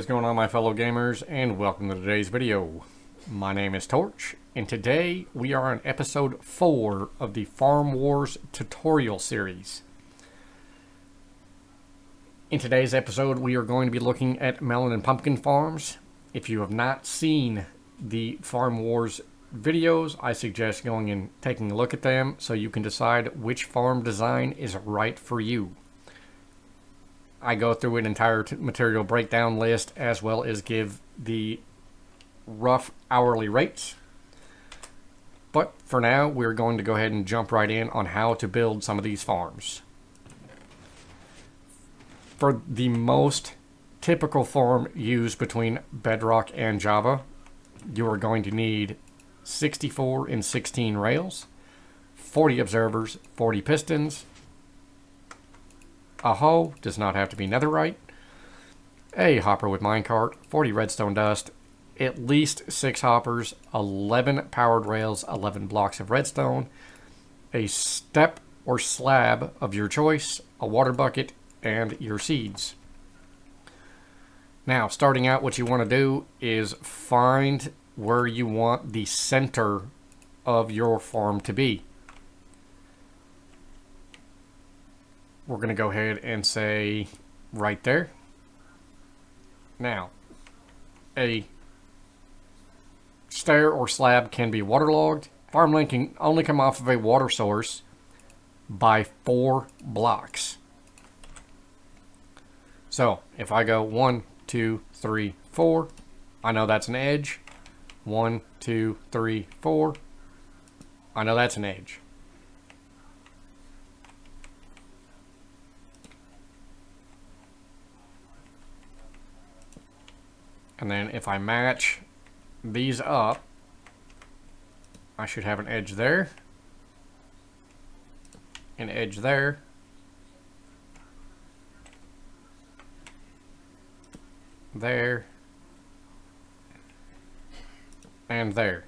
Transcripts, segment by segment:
is going on, my fellow gamers, and welcome to today's video. My name is Torch, and today we are on episode 4 of the Farm Wars tutorial series. In today's episode, we are going to be looking at melon and pumpkin farms. If you have not seen the Farm Wars videos, I suggest going and taking a look at them so you can decide which farm design is right for you. I go through an entire material breakdown list as well as give the rough hourly rates. But for now, we're going to go ahead and jump right in on how to build some of these farms. For the most typical farm used between Bedrock and Java, you are going to need 64 and 16 rails, 40 observers, 40 pistons, a hoe, does not have to be netherite, a hopper with minecart, 40 redstone dust, at least 6 hoppers, 11 powered rails, 11 blocks of redstone, a step or slab of your choice, a water bucket, and your seeds. Now, starting out, what you want to do is find where you want the center of your farm to be. We're going to go ahead and say right there. Now, a stair or slab can be waterlogged. Farmland can only come off of a water source by 4 blocks. So, if I go 1, 2, 3, 4, I know that's an edge. 1, 2, 3, 4, I know that's an edge. And then if I match these up, I should have an edge there, an edge there, there, and there.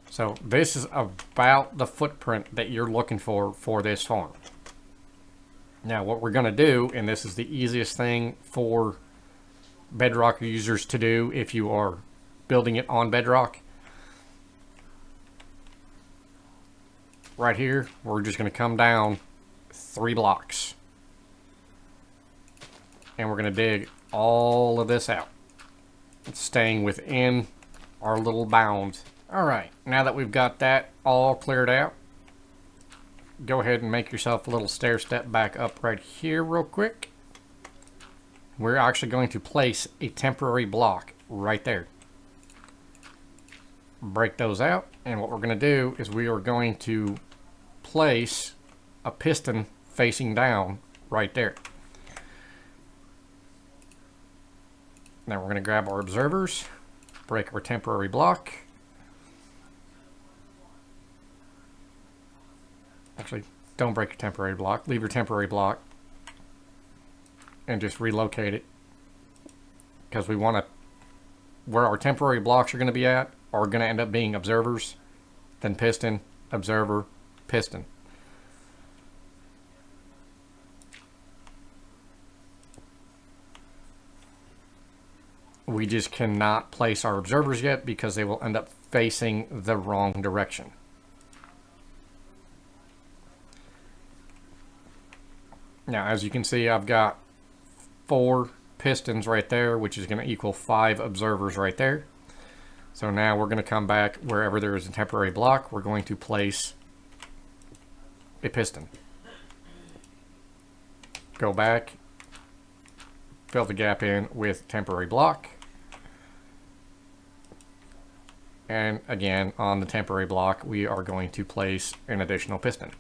So this is about the footprint that you're looking for this farm. Now what we're going to do, and this is the easiest thing for Bedrock users to do if you are building it on Bedrock. Right here, we're just going to come down 3 blocks. And we're going to dig all of this out. It's staying within our little bounds. Alright, now that we've got that all cleared out, go ahead and make yourself a little stair step back up right here real quick. We're actually going to place a temporary block right there. Break those out, and what we're going to do is we are going to place a piston facing down right there. Now we're going to grab our observers, break our temporary block. Actually, don't break your temporary block, leave your temporary block and just relocate it, because we want to, where our temporary blocks are going to be at are going to end up being observers, then piston, observer, piston. We just cannot place our observers yet because they will end up facing the wrong direction. Now, as you can see, I've got 4 pistons right there, which is going to equal 5 observers right there. So now we're going to come back wherever there is a temporary block. We're going to place a piston. Go back, fill the gap in with temporary block. And again, on the temporary block, we are going to place an additional piston.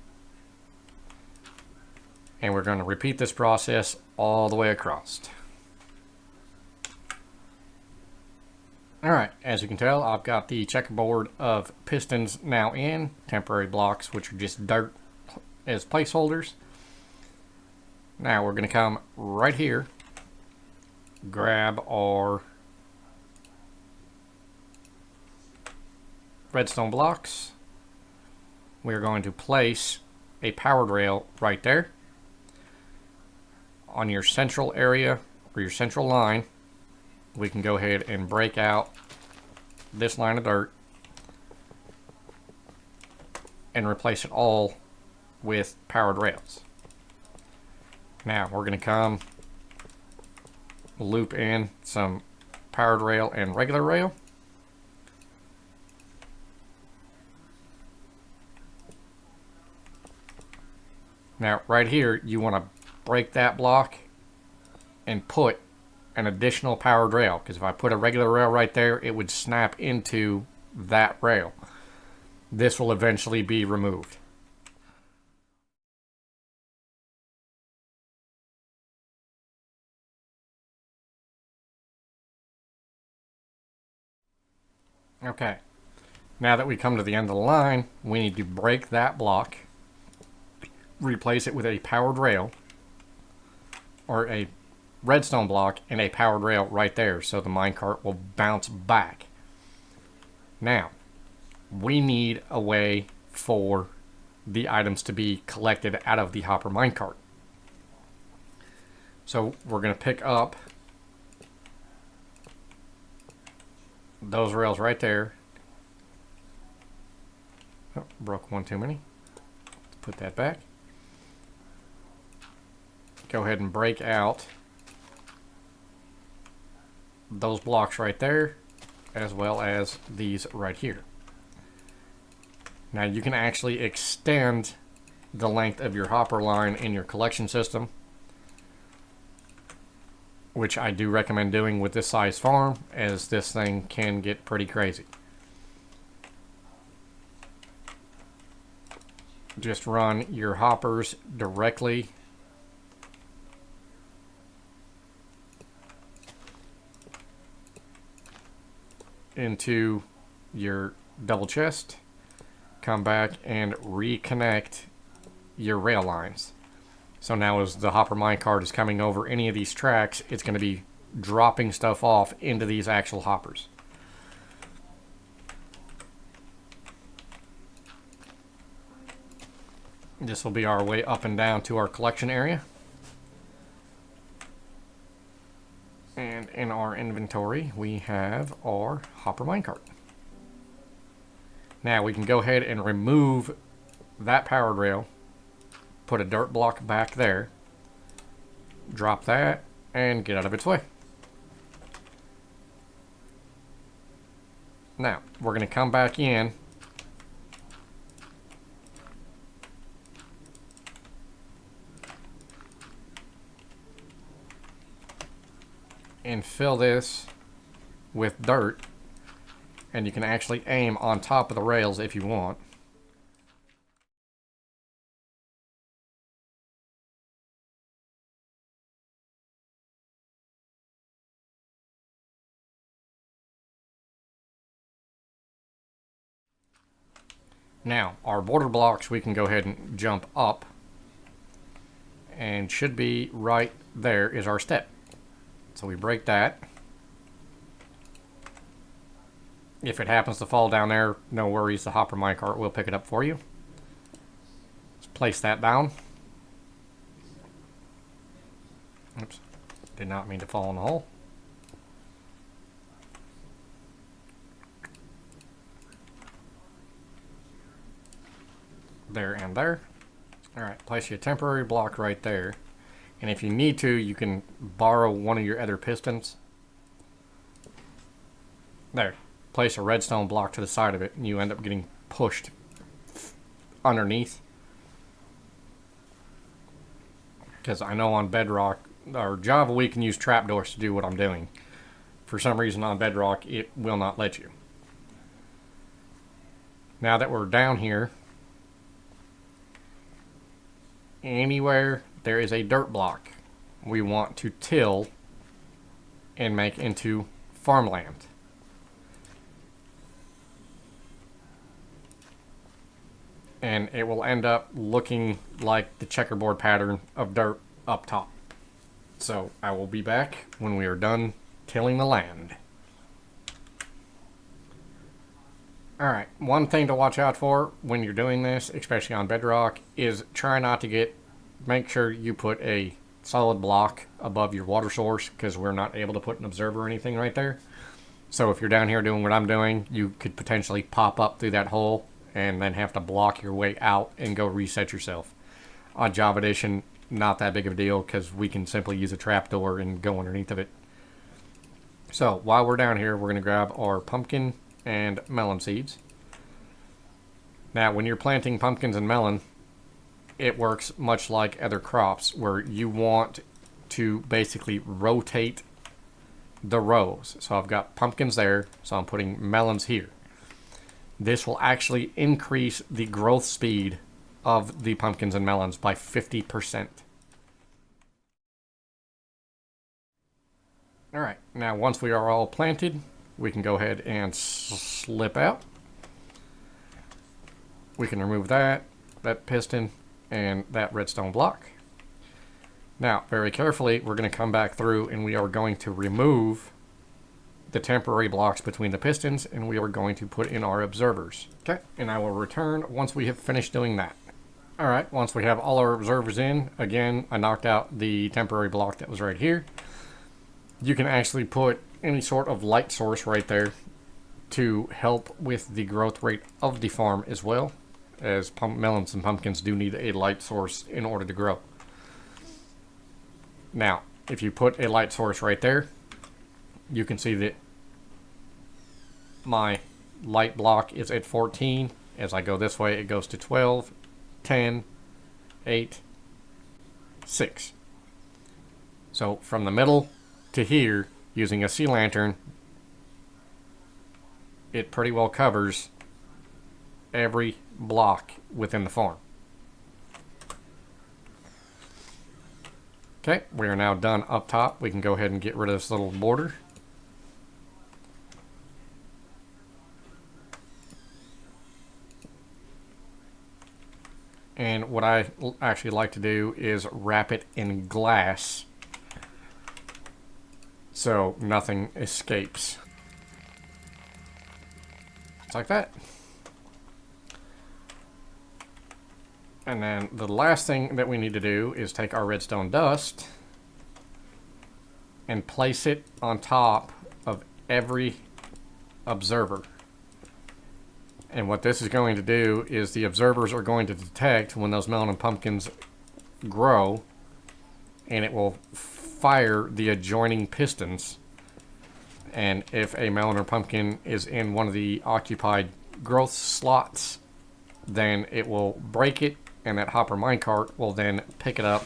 And we're going to repeat this process all the way across. Alright, as you can tell, I've got the checkerboard of pistons now in, temporary blocks, which are just dirt as placeholders. Now we're going to come right here, grab our redstone blocks. We're going to place a powered rail right there. On your central area, or your central line, we can go ahead and break out this line of dirt and replace it all with powered rails. Now we're going to come loop in some powered rail and regular rail. Now right here you want to break that block and put an additional powered rail, because if I put a regular rail right there, it would snap into that rail. This will eventually be removed. Okay, now that we come to the end of the line, we need to break that block, replace it with a powered rail, or a redstone block and a powered rail right there, so the minecart will bounce back. Now, we need a way for the items to be collected out of the hopper minecart. So we're going to pick up those rails right there. Oh, broke one too many. Let's put that back. Go ahead and break out those blocks right there, as well as these right here. Now you can actually extend the length of your hopper line in your collection system, which I do recommend doing with this size farm, as this thing can get pretty crazy. Just run your hoppers directly into your double chest, come back and reconnect your rail lines. So now as the hopper minecart is coming over any of these tracks, it's going to be dropping stuff off into these actual hoppers. This will be our way up and down to our collection area. And in our inventory, we have our hopper minecart. Now we can go ahead and remove that powered rail, put a dirt block back there, drop that, and get out of its way. Now, we're going to come back in and fill this with dirt, and you can actually aim on top of the rails if you want. Now, our border blocks, we can go ahead and jump up, and should be right there is our step. So we break that. If it happens to fall down there, no worries, the hopper minecart will pick it up for you. Let's place that down. Oops, did not mean to fall in the hole. There and there. Alright, place your temporary block right there. And if you need to, you can borrow one of your other pistons. There. Place a redstone block to the side of it, and you end up getting pushed underneath. Because I know on bedrock, or Java, we can use trapdoors to do what I'm doing. For some reason on bedrock, it will not let you. Now that we're down here, anywhere there is a dirt block, we want to till and make into farmland. And it will end up looking like the checkerboard pattern of dirt up top. So I will be back when we are done tilling the land. Alright, one thing to watch out for when you're doing this, especially on bedrock, is try not to make sure you put a solid block above your water source because we're not able to put an observer or anything right there. So if you're down here doing what I'm doing, you could potentially pop up through that hole and then have to block your way out and go reset yourself. On Java Edition, not that big of a deal because we can simply use a trapdoor and go underneath of it. So while we're down here, we're going to grab our pumpkin and melon seeds. Now, when you're planting pumpkins and melon, it works much like other crops where you want to basically rotate the rows. So I've got pumpkins there, so I'm putting melons here. This will actually increase the growth speed of the pumpkins and melons by 50%. All right, now once we are all planted, we can go ahead and slip out. We can remove that piston, and that redstone block. Now, very carefully, we're going to come back through and we are going to remove the temporary blocks between the pistons, and we are going to put in our observers. Okay, and I will return once we have finished doing that. All right, once we have all our observers in, again, I knocked out the temporary block that was right here. You can actually put any sort of light source right there to help with the growth rate of the farm as well, as melons and pumpkins do need a light source in order to grow. Now, if you put a light source right there, you can see that my light block is at 14. As I go this way, it goes to 12, 10, 8, 6. So from the middle to here, using a sea lantern, it pretty well covers every block within the farm. Okay, we are now done up top. We can go ahead and get rid of this little border. And what I actually like to do is wrap it in glass so nothing escapes. Just like that. And then the last thing that we need to do is take our redstone dust and place it on top of every observer. And what this is going to do is the observers are going to detect when those melon and pumpkins grow, and it will fire the adjoining pistons. And if a melon or pumpkin is in one of the occupied growth slots, then it will break it, and that hopper minecart will then pick it up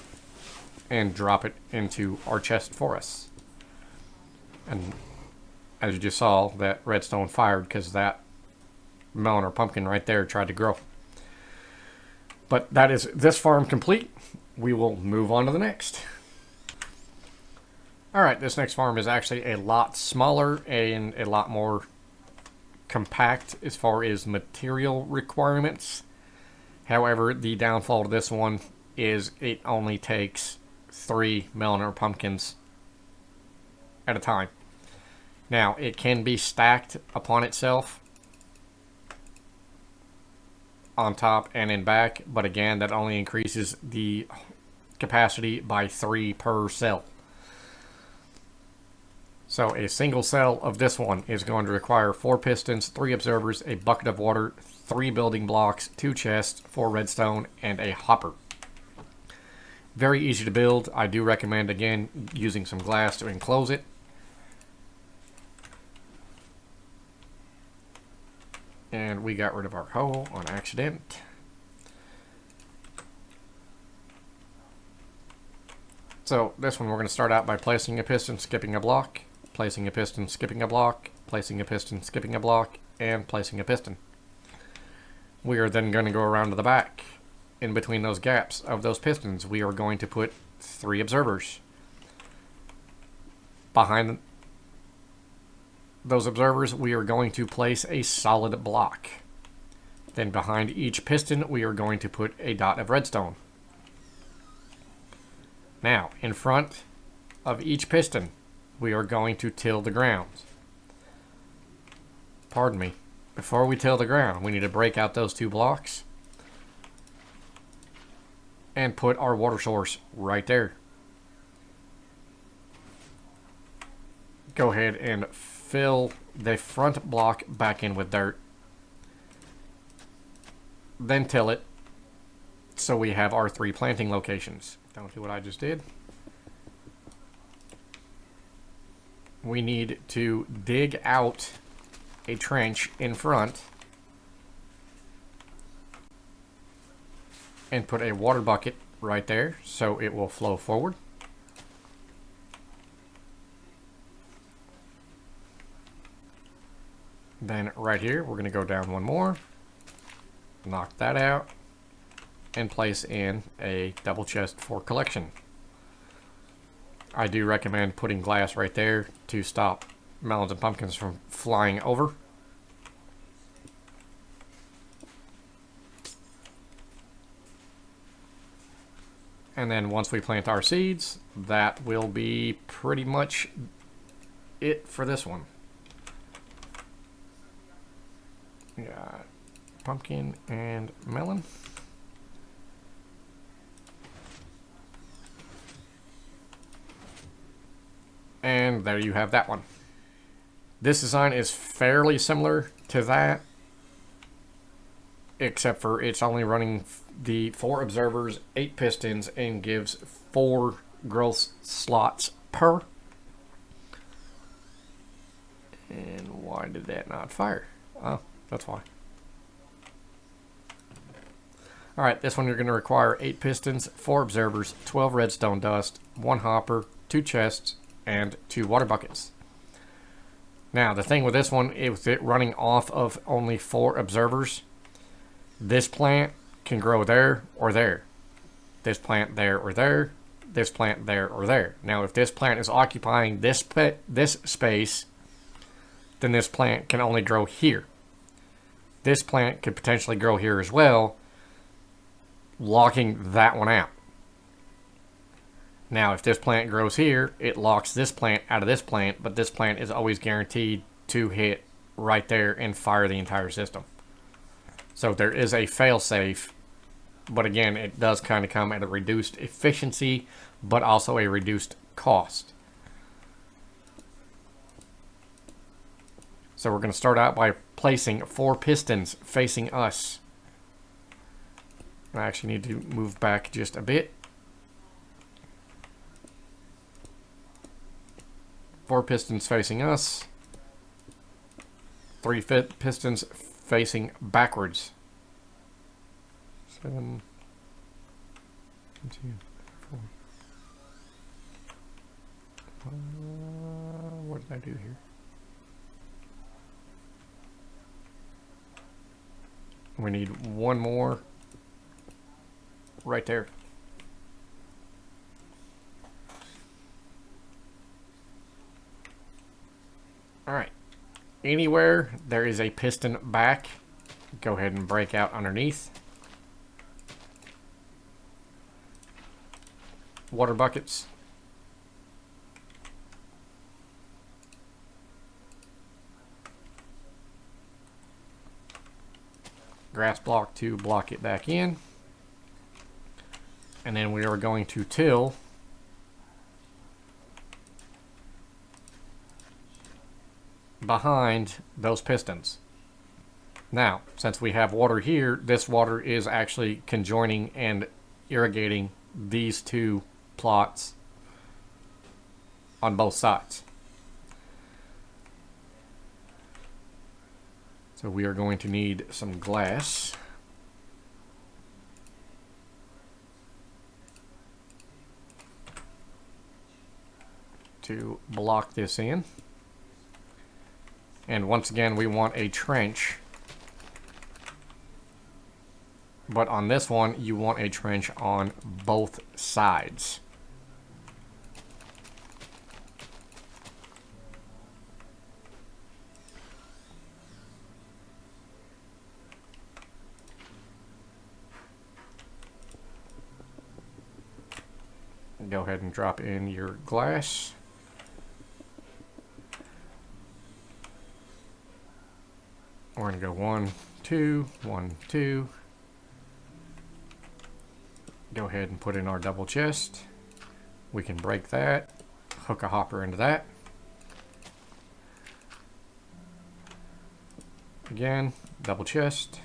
and drop it into our chest for us. And as you just saw, that redstone fired because that melon or pumpkin right there tried to grow. But that is this farm complete. We will move on to the next. Alright, this next farm is actually a lot smaller and a lot more compact as far as material requirements. However, the downfall to this one is it only takes 3 melon or pumpkins at a time. Now, it can be stacked upon itself on top and in back, but again, that only increases the capacity by 3 per cell. So a single cell of this one is going to require 4 pistons, 3 observers, a bucket of water, 3 building blocks, 2 chests, 4 redstone, and a hopper. Very easy to build. I do recommend, again, using some glass to enclose it. And we got rid of our hole on accident. So this one we're going to start out by placing a piston, skipping a block, placing a piston, skipping a block, placing a piston, skipping a block, and placing a piston. We are then going to go around to the back. In between those gaps of those pistons, we are going to put 3 observers. Behind those observers, we are going to place a solid block. Then behind each piston, we are going to put a dot of redstone. Now, in front of each piston, we are going to till the ground. Pardon me. Before we till the ground, we need to break out those 2 blocks and put our water source right there. go ahead and fill the front block back in with dirt. Then till it so we have our 3 planting locations. Don't do what I just did. We need to dig out a trench in front and put a water bucket right there so it will flow forward. Then right here, we're going to go down one more, knock that out, and place in a double chest for collection. I do recommend putting glass right there to stop melons and pumpkins from flying over. And then once we plant our seeds, that will be pretty much it for this one. Yeah, pumpkin and melon. And there you have that one. This design is fairly similar to that, except for it's only running the 4 observers, 8 pistons, and gives 4 growth slots per. And why did that not fire? Oh, that's why. Alright, this one you're going to require 8 pistons, 4 observers, 12 redstone dust, 1 hopper, 2 chests, and 2 water buckets. Now, the thing with this one is with it running off of only 4 observers, this plant can grow there or there. This plant there or there. This plant there or there. Now, if this plant is occupying this space, then this plant can only grow here. This plant could potentially grow here as well, locking that one out. Now, if this plant grows here, it locks this plant out of this plant, but this plant is always guaranteed to hit right there and fire the entire system. So there is a fail-safe, but again, it does kind of come at a reduced efficiency, but also a reduced cost. So we're going to start out by placing 4 pistons facing us. I actually need to move back just a bit. 4 pistons facing us. 3 pistons facing backwards. 7, 2, 4. What did I do here? We need 1 more right there. Alright, anywhere there is a piston back, go ahead and break out underneath. Water buckets. Grass block to block it back in. And then we are going to till behind those pistons. Now, since we have water here, this water is actually conjoining and irrigating these 2 plots on both sides. So we are going to need some glass. To block this in. And once again, we want a trench. But on this one, you want a trench on both sides. Go ahead and drop in your glass. We're going to go 1, 2, 1, 2. Go ahead and put in our double chest. We can break that, hook a hopper into that. Again, double chest.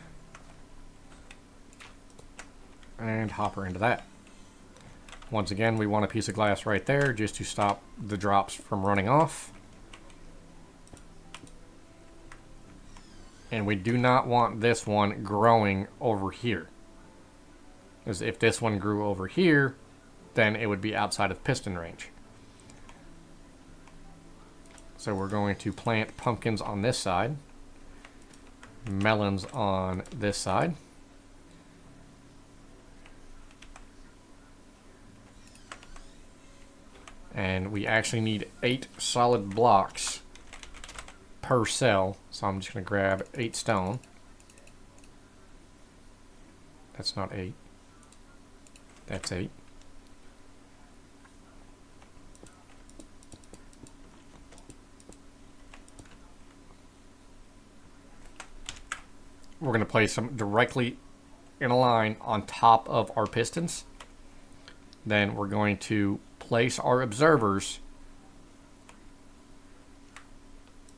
And hopper into that. Once again, we want a piece of glass right there just to stop the drops from running off. And we do not want this one growing over here. Because if this one grew over here, then it would be outside of piston range. So we're going to plant pumpkins on this side, melons on this side. And we actually need 8 solid blocks per cell. So I'm just going to grab 8 stone. That's not 8. That's 8. We're going to place them directly in a line on top of our pistons. Then we're going to place our observers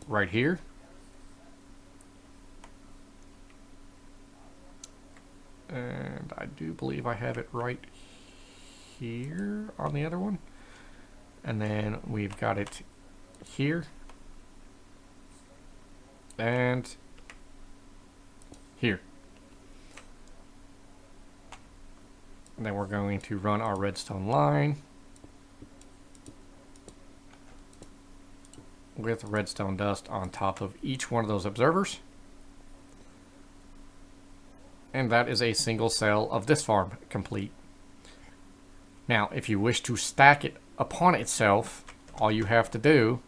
right here. And I do believe I have it right here on the other one. And then we've got it here. And here. And then we're going to run our redstone line with redstone dust on top of each one of those observers. And that is a single cell of this farm complete. Now, if you wish to stack it upon itself, all you have to do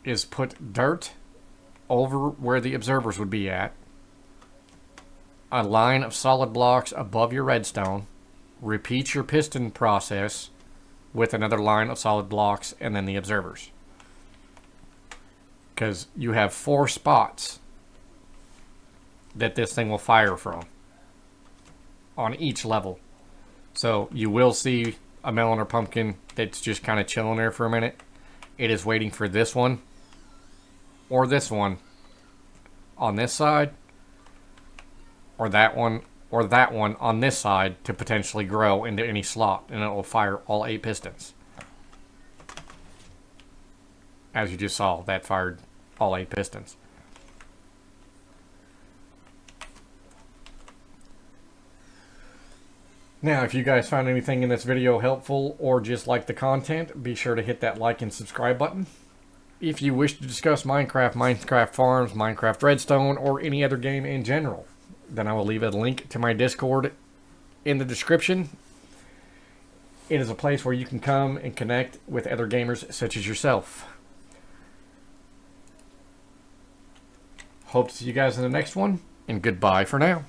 is put dirt over where the observers would be at, a line of solid blocks above your redstone, repeat your piston process with another line of solid blocks and then the observers. Because you have 4 spots that this thing will fire from on each level. So you will see a melon or pumpkin that's just kind of chilling there for a minute. It is waiting for this one or this one on this side, or that one on this side to potentially grow into any slot, and it will fire all 8 pistons. As you just saw, that fired all 8 pistons. Now, if you guys found anything in this video helpful or just like the content, be sure to hit that like and subscribe button. If you wish to discuss Minecraft, Minecraft Farms, Minecraft Redstone, or any other game in general, then I will leave a link to my Discord in the description. It is a place where you can come and connect with other gamers such as yourself. Hope to see you guys in the next one, and goodbye for now.